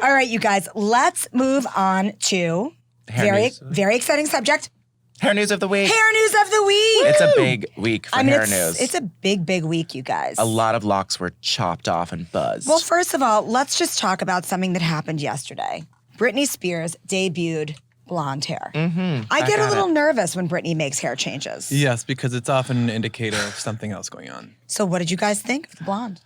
All right, you guys, let's move on to very exciting subject. Hair news of the week. Hair news of the week. It's a big week for hair news. It's a big week, you guys. A lot of locks were chopped off and buzzed. Well, first of all, let's just talk about something that happened yesterday. Britney Spears debuted blonde hair. I get a little nervous when Britney makes hair changes. Yes, because it's often an indicator of something else going on. So what did you guys think of the blonde?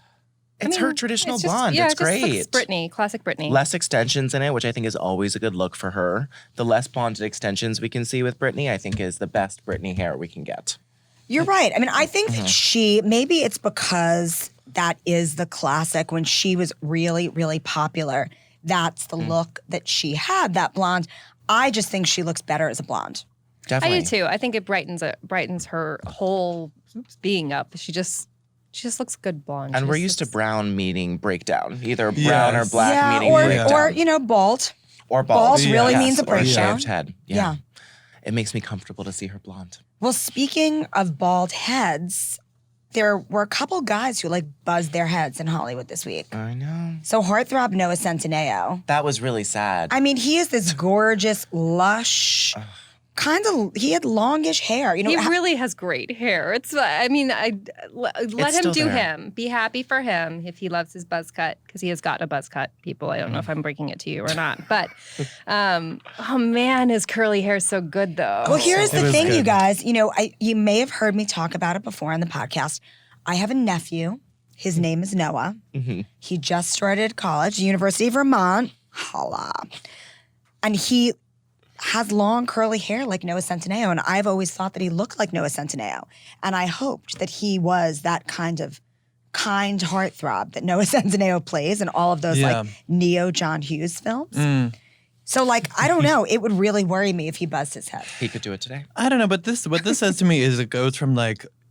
It's her traditional blonde. Yeah, it's it just great. looks Britney, classic Britney. Less extensions in it, which I think is always a good look for her. The less blonded extensions we can see with Britney, I think is the best Britney hair we can get. You're right. I mean, I think that maybe it's because that is the classic when she was really, really popular. That's the look that she had, that blonde. I just think she looks better as a blonde. Definitely. I do too. I think it brightens her whole being up. She just looks good blonde. And we're used to brown meaning breakdown. Either brown or black meaning or, breakdown. Or, bald. Or bald. Bald really means a Or a breakdown. shaved head. Yeah. It makes me comfortable to see her blonde. Well, speaking of bald heads, there were a couple guys who buzzed their heads in Hollywood this week. I know. So heartthrob Noah Centineo. That was really sad. I mean, he is this gorgeous, lush, he had longish hair. You know, he really has great hair. It's, I mean, let him do him. Be happy for him if he loves his buzz cut, because he has got a buzz cut, people. I don't know if I'm breaking it to you or not. But, oh man, his curly hair is so good though. Well, here's the thing, good. you guys. You know, you may have heard me talk about it before on the podcast. I have a nephew. His name is Noah. He just started college, University of Vermont. Holla. And he has long curly hair like Noah Centineo, and I've always thought that he looked like Noah Centineo. And I hoped that he was that kind of kind heartthrob that Noah Centineo plays in all of those neo John Hughes films. So I don't know. It would really worry me if he buzzed his head. He could do it today. I don't know, but what this says to me is it goes from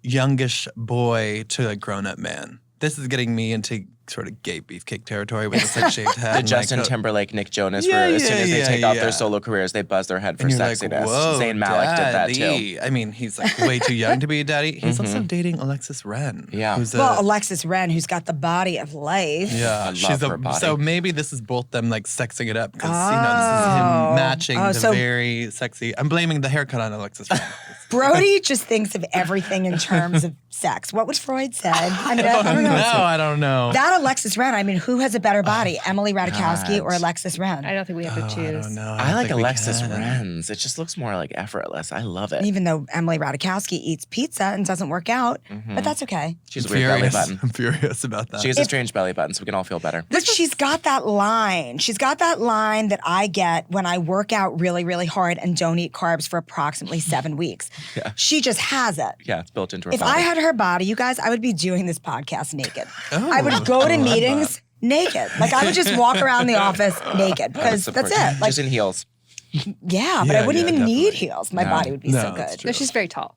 youngish boy to grown-up man. This is getting me into sort of gay beefcake territory with a shaved head. The Justin Timberlake, Nick Jonas, where as soon as they take off their solo careers, they buzz their head for sexiness. Zayn Malik did that too. I mean, he's way too young to be a daddy. He's also dating Alexis Wren. Yeah. Alexis Wren, who's got the body of life. Yeah, love her body. So maybe this is both them sexing it up because this is him matching the very sexy. I'm blaming the haircut on Alexis Wren. Brody just thinks of everything in terms of sex. What would Freud said? I mean, I don't know. I don't know. That Alexis Wren, I mean, who has a better body, Emily Ratajkowski or Alexis Wren? I don't think we have to choose. I don't know. I like Alexis Wren's. It just looks more effortless. I love it. Even though Emily Ratajkowski eats pizza and doesn't work out, but that's okay. She's a weird belly button. I'm furious about that. She has a strange belly button, so we can all feel better. But she's got that line. She's got that line that I get when I work out really, really hard and don't eat carbs for approximately 7 weeks. Yeah. She just has it. Yeah, it's built into her If body. I had her body, you guys, I would be doing this podcast naked. I would go to meetings naked. I would just walk around the office naked because that's it. Just in heels. Yeah, but I wouldn't even need heels. My body would be so good. No, she's very tall.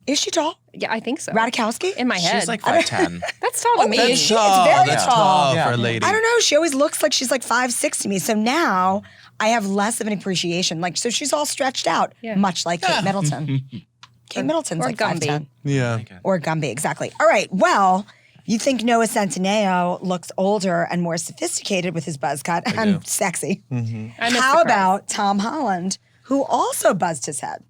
Is she tall? Yeah, I think so. Ratajkowski? In my head. She's 5'10". That's tall to me. It's very tall. For a lady. I don't know. She always looks like she's 5'6" to me. So now I have less of an appreciation. So she's all stretched out, much like Kate Middleton. Kate Middleton's or Gumby. 5'10". Yeah. Or Gumby, exactly. All right, well, you think Noah Centineo looks older and more sophisticated with his buzz cut and sexy. How about Tom Holland, who also buzzed his head?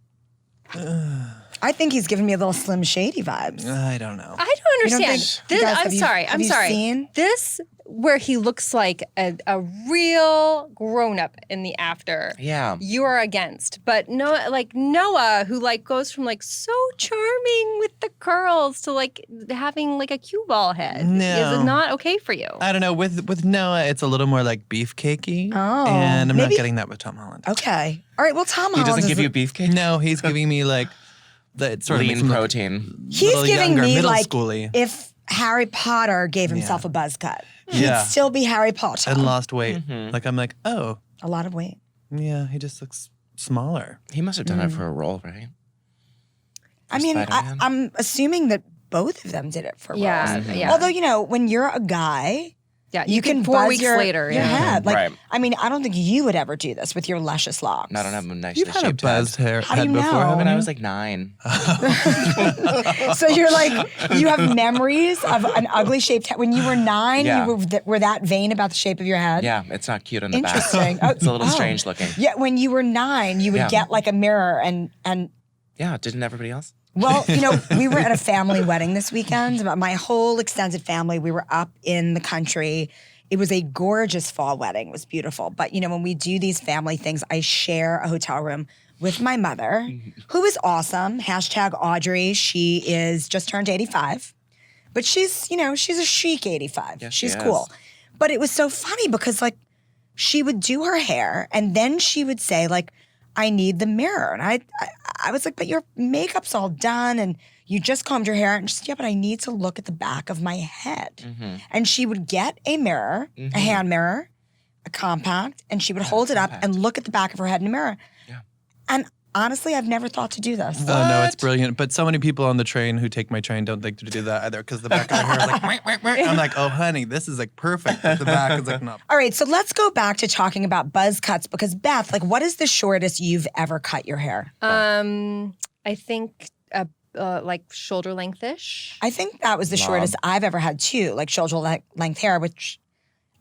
I think he's giving me a little Slim Shady vibes. I don't know. I don't understand. You don't think- I'm sorry. have you seen? This where he looks like a real grown-up in the after. Yeah. You are against. But Noah, who goes from so charming with the curls to having a cue ball head. No. Is it not okay for you? I don't know. With Noah, it's a little more beefcakey. Oh, And I'm not maybe- getting that with Tom Holland. Okay. All right, well, Tom He Holland doesn't is give you beefcake? No, he's giving me the sort of makes Lean him protein. He's little giving younger, me middle schooly. if Harry Potter gave himself a buzz cut. Yeah. He'd still be Harry Potter. and lost weight. I'm like, oh, A lot of weight. yeah, he just looks smaller. He must have done it for a role, right? I mean, Spider-Man? I'm assuming that both of them did it for roles. Yeah. Although, when you're a guy Yeah, You can 4 buzz weeks your later. your Yeah. head. Like, Right. I mean, I don't think you would ever do this with your luscious locks. I don't have a nicely You've had a shaped buzzed head. How do head you before, know? haven't When I you? was like 9. So you're like, you have memories of an ugly shaped head. When you were 9, Yeah. you were that vain about the shape of your head? Yeah, it's not cute on the back. Interesting. It's a little Oh. strange looking. Yeah, when you were 9, you would Yeah. get like a mirror and Yeah, didn't everybody else? well, we were at a family wedding this weekend. My whole extended family, we were up in the country. It was a gorgeous fall wedding. It was beautiful. But, when we do these family things, I share a hotel room with my mother, who is awesome. Hashtag Audrey. She is just turned 85. But she's a chic 85. Yes, she's she cool. is. But it was so funny because, like, she would do her hair and then she would say, like, I need the mirror. And I was like, but your makeup's all done and you just combed your hair. And she's, yeah, but I need to look at the back of my head. And she would get a mirror, a hand mirror, a compact, and she would hold it up and look at the back of her head in a mirror. Yeah. And honestly, I've never thought to do this. Oh, no, it's brilliant. But so many people on the train who take my train don't think to do that either because the back of their hair is like, "Wait, wait, wait." I'm like, oh, honey, this is like perfect. But the back is like, no. All right, so let's go back to talking about buzz cuts because Beth, like, what is the shortest you've ever cut your hair? I think like shoulder length-ish. I think that was the shortest I've ever had too, like shoulder length hair, which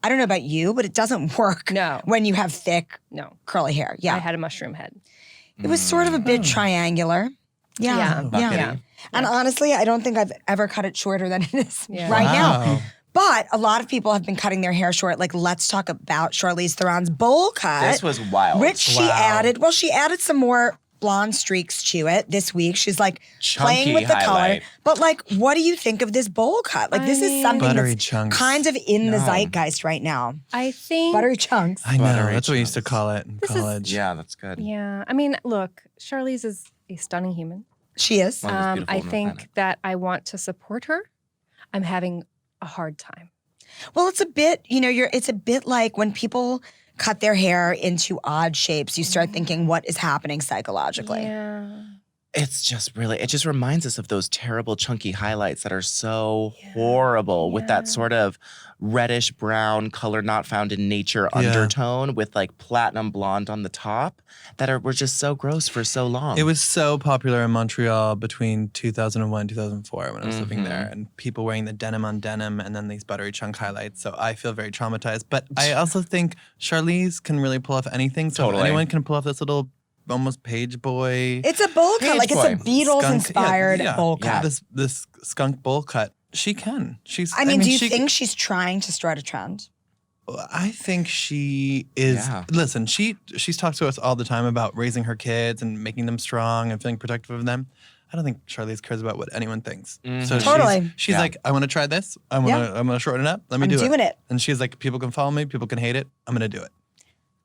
I don't know about you, but it doesn't work No. when you have thick No. curly hair. Yeah. I had a mushroom head. It was sort of a bit triangular. Yeah. Buckety. And honestly, I don't think I've ever cut it shorter than it is Yeah. right now. Wow. But a lot of people have been cutting their hair short. Like, let's talk about Charlize Theron's bowl cut. This was wild. Which she added some more blonde streaks to it this week. She's like playing Chunky with the highlight. color. But like, what do you think of this bowl cut? Like, this is something Buttery that's chunks. kind of in the zeitgeist right now. I think. Buttery chunks. I know. Buttery That's what we used to chunks. call it in college. Yeah, that's good. Yeah. I mean, look, Charlize is a stunning human. She is. One of the most beautiful I women on the think planet. that I want to support her. I'm having a hard time. Well, it's a bit, it's a bit like when people cut their hair into odd shapes, you start thinking, what is happening psychologically? Yeah. It's just really, it just reminds us of those terrible chunky highlights that are so horrible with that sort of reddish brown color not found in nature undertone with like platinum blonde on the top that were just so gross for so long. It was so popular in Montreal between 2001 and 2004 when I was living there, and people wearing the denim on denim and then these buttery chunk highlights. So I feel very traumatized. But I also think Charlize can really pull off anything. So Totally. anyone can pull off this little almost page boy. It's a bowl cut. Like, it's a boy. Beatles-inspired bowl Yeah, cut. this skunk bowl cut. She can. I mean, do you think she's trying to start a trend? I think she is. Yeah. Listen, she's talked to us all the time about raising her kids and making them strong and feeling protective of them. I don't think Charlize cares about what anyone thinks. So Totally. she's like, I want to try this. I'm gonna shorten it up. Let me I'm do doing it. And she's like, people can follow me. People can hate it. I'm gonna do it.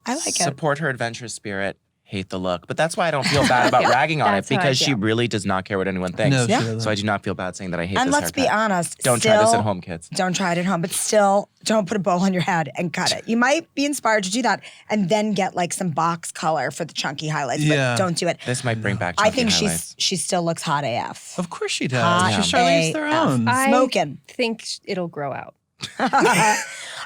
I like it. Support her adventurous spirit, hate the look. But that's why I don't feel bad about ragging on it That's how I because she feel. really does not care what anyone thinks. No, she Yeah. doesn't. So I do not feel bad saying that I hate And this let's be haircut. honest. Don't try this still- at home, kids. Don't try it at home, but still don't put a bowl on your head and cut it. You might be inspired to do that and then get like some box color for the chunky highlights, Yeah. but don't do it. This might bring back I chunky think highlights. she still looks hot AF. Of course she does. Hot She's Charlize AF. Theron. I Smoking. think it'll grow out.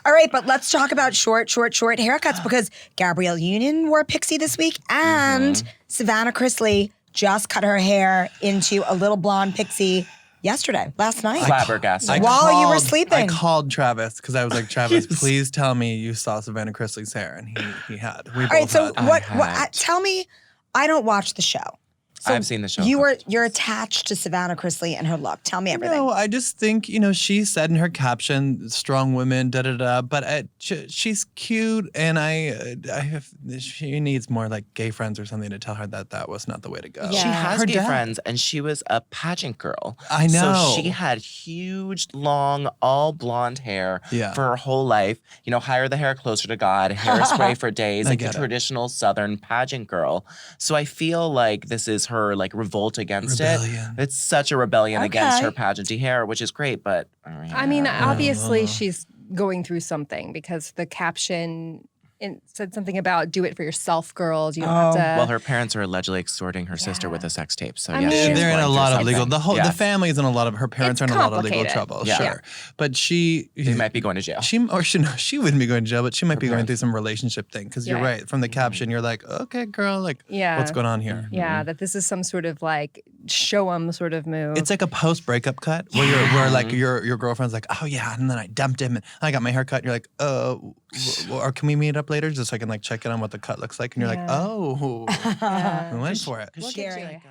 All right, but let's talk about short haircuts because Gabrielle Union wore a pixie this week and Savannah Chrisley just cut her hair into a little blonde pixie last night. Flabbergasted. While you were sleeping. I called Travis because I was like, Travis, please tell me you saw Savannah Chrisley's hair, and he had. We both All right, so had. what tell me, I don't watch the show. So I've seen the show. You're attached to Savannah Chrisley and her look. Tell me everything. No, I just think, she said in her caption, strong women, da-da-da, but she's cute, and she needs more like gay friends or something to tell her that was not the way to go. Yeah. She has Her gay dad- friends, and she was a pageant girl. I know. So she had huge, long, all blonde hair Yeah. for her whole life. Hire the hair closer to God, hairspray for days, I like a get it. traditional Southern pageant girl. So I feel like this is her like revolt against Rebellion. it. It's such a rebellion against Okay. her pageanty hair, which is great, but I mean, obviously she's going through something because the caption said something about do it for yourself, girls. You don't have to. Well, her parents are allegedly extorting her sister with a sex tape. So I yes, mean- she's They're in going a through lot of something. legal. The Yes. family is in a lot of. Her parents It's are in a lot of legal complicated. trouble. Yeah. Sure, but she might be going to jail. She wouldn't be going to jail, but she might be going through some relationship thing. Because you're right. From the caption, you're like, okay, girl, like, what's going on here? Yeah, that this is some sort of like show 'em sort of move. It's like a post breakup cut where like your girlfriend's like, oh yeah, and then I dumped him and I got my hair cut. And you're like, or can we meet up later just so I can like check in on what the cut looks like? And you're like, oh, we went for it. Because Scary. she's like